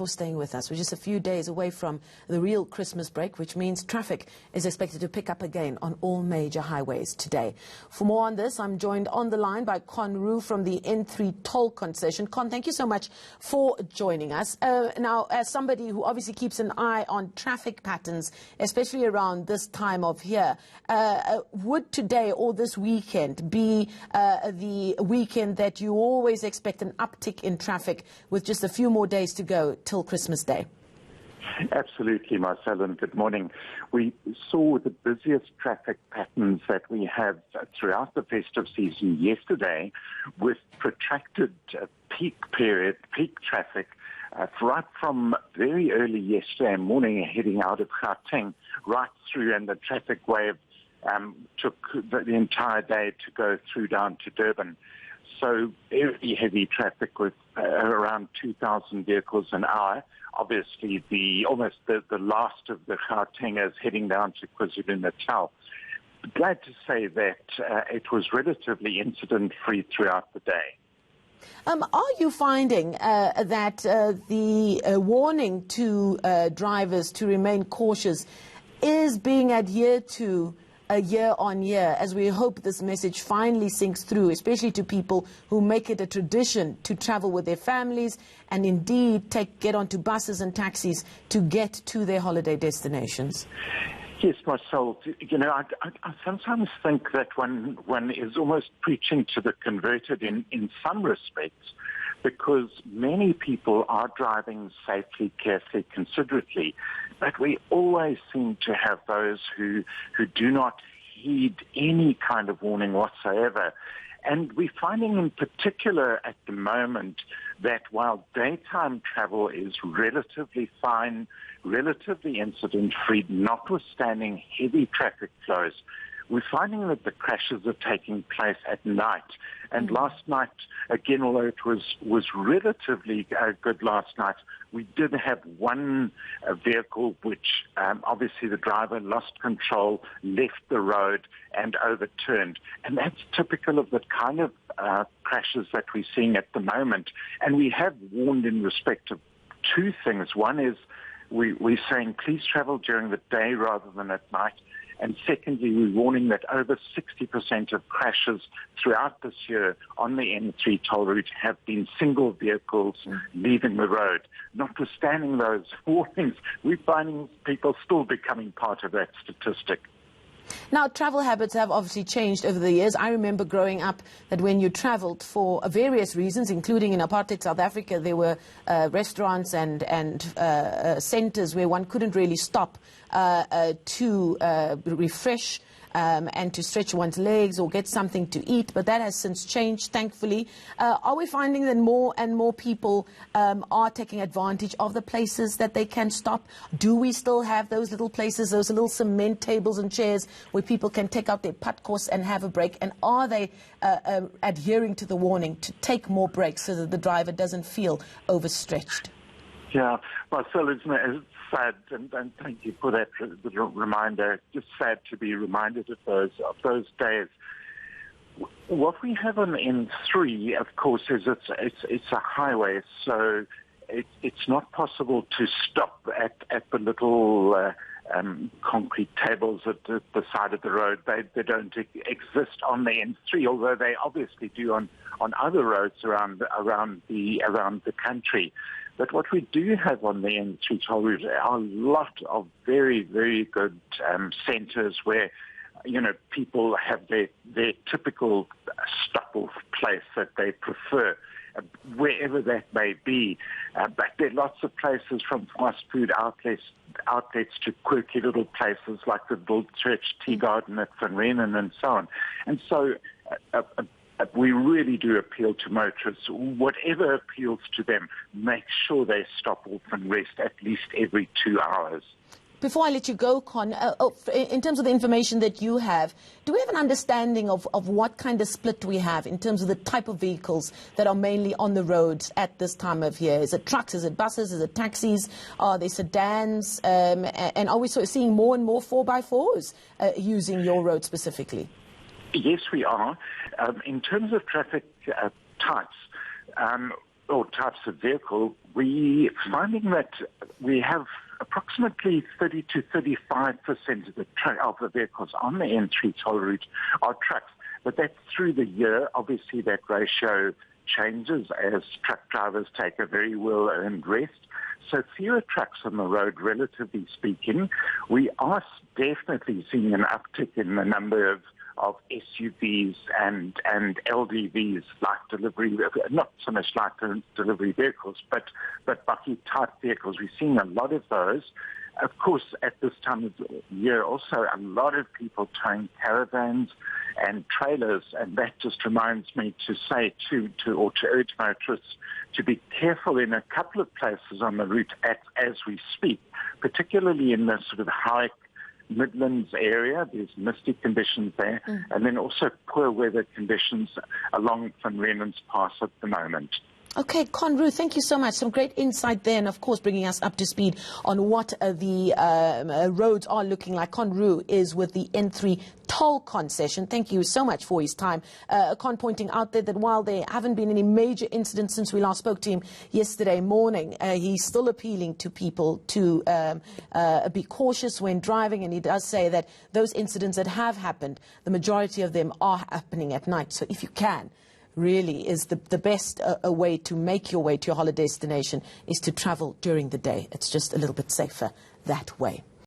for staying with us. We're just a few days away from the real Christmas break, which means traffic is expected to pick up again on all major highways today. For more on this, I'm joined on the line by Con Roo from the N3 toll concession. Con, thank you so much for joining us. Now, as somebody who obviously keeps an eye on traffic patterns, especially around this time of year, would today or this weekend be the weekend that you always expect an uptick in traffic with just a few more days to go till Christmas Day? Absolutely, Marcel, and good morning. We saw the busiest traffic patterns that we have throughout the festive season yesterday, with protracted peak traffic right from very early yesterday morning heading out of Gauteng right through, and the traffic wave took the entire day to go through down to Durban. So very heavy traffic with around 2,000 vehicles an hour. Obviously, almost the last of the Gautengers heading down to KwaZulu-Natal. Glad to say that it was relatively incident-free throughout the day. Are you finding that the warning to drivers to remain cautious is being adhered to year on year, as we hope this message finally sinks through, especially to people who make it a tradition to travel with their families and indeed get onto buses and taxis to get to their holiday destinations? Yes, Marcel, you know, I sometimes think that one is almost preaching to the converted in some respects, because many people are driving safely, carefully, considerately, but we always seem to have those who do not heed any kind of warning whatsoever. And we're finding in particular at the moment that while daytime travel is relatively fine, relatively incident-free, notwithstanding heavy traffic flows, we're finding that the crashes are taking place at night. And last night, again, although it was relatively good last night, we did have one vehicle which obviously the driver lost control, left the road and overturned. And that's typical of the kind of crashes that we're seeing at the moment. And we have warned in respect of two things. One is we're saying please travel during the day rather than at night. And secondly, we're warning that over 60% of crashes throughout this year on the N3 toll route have been single vehicles leaving the road. Notwithstanding those warnings, we're finding people still becoming part of that statistic. Now, travel habits have obviously changed over the years. I remember growing up that when you traveled for various reasons, including in apartheid South Africa, there were restaurants and centers where one couldn't really stop to refresh and to stretch one's legs or get something to eat, but that has since changed, thankfully. Are we finding that more and more people are taking advantage of the places that they can stop? Do we still have those little places, those little cement tables and chairs where people can take out their putt course and have a break? And are they adhering to the warning to take more breaks so that the driver doesn't feel overstretched? Yeah, Marcel, it's sad, and thank you for that reminder. Just sad to be reminded of those days. What we have on N3, of course, is it's a highway, so it's not possible to stop at the little concrete tables at the side of the road. They don't exist on the N3, although they obviously do on other roads around the country. But what we do have on the N3 toll route are a lot of very, very good centres where, you know, people have their typical stop-off place that they prefer, wherever that may be. But there are lots of places, from fast food outlets to quirky little places like the Bull Church Tea Garden at Van Renen and so on. And so we really do appeal to motorists. Whatever appeals to them, make sure they stop off and rest at least every 2 hours. Before I let you go, Con, in terms of the information that you have, do we have an understanding of what kind of split we have in terms of the type of vehicles that are mainly on the roads at this time of year? Is it trucks? Is it buses? Is it taxis? Are they sedans? And are we sort of seeing more and more 4x4s using your road specifically? Yes, we are. In terms of traffic types, or types of vehicle, we're finding that we have approximately 30 to 35% of the vehicles on the N3 toll route are trucks. But that's through the year. Obviously, that ratio changes as truck drivers take a very well-earned rest. So fewer trucks on the road, relatively speaking. We are definitely seeing an uptick in the number of SUVs and LDVs, light delivery, not so much light delivery vehicles, but bucket-type vehicles. We're seeing a lot of those. Of course, at this time of the year, also a lot of people towing caravans and trailers, and that just reminds me to say to urge motorists to be careful in a couple of places on the route as we speak, particularly in the sort of high Midlands area. There's misty conditions there, and then also poor weather conditions along Van Rhenen's Pass at the moment. Okay, Conru, thank you so much. Some great insight there, and of course bringing us up to speed on what the roads are looking like. Conru is with the N3 toll concession. Thank you so much for his time. Con pointing out there that while there haven't been any major incidents since we last spoke to him yesterday morning, he's still appealing to people to be cautious when driving, and he does say that those incidents that have happened, the majority of them are happening at night. So if you can, really is the best way to make your way to your holiday destination is to travel during the day. It's just a little bit safer that way.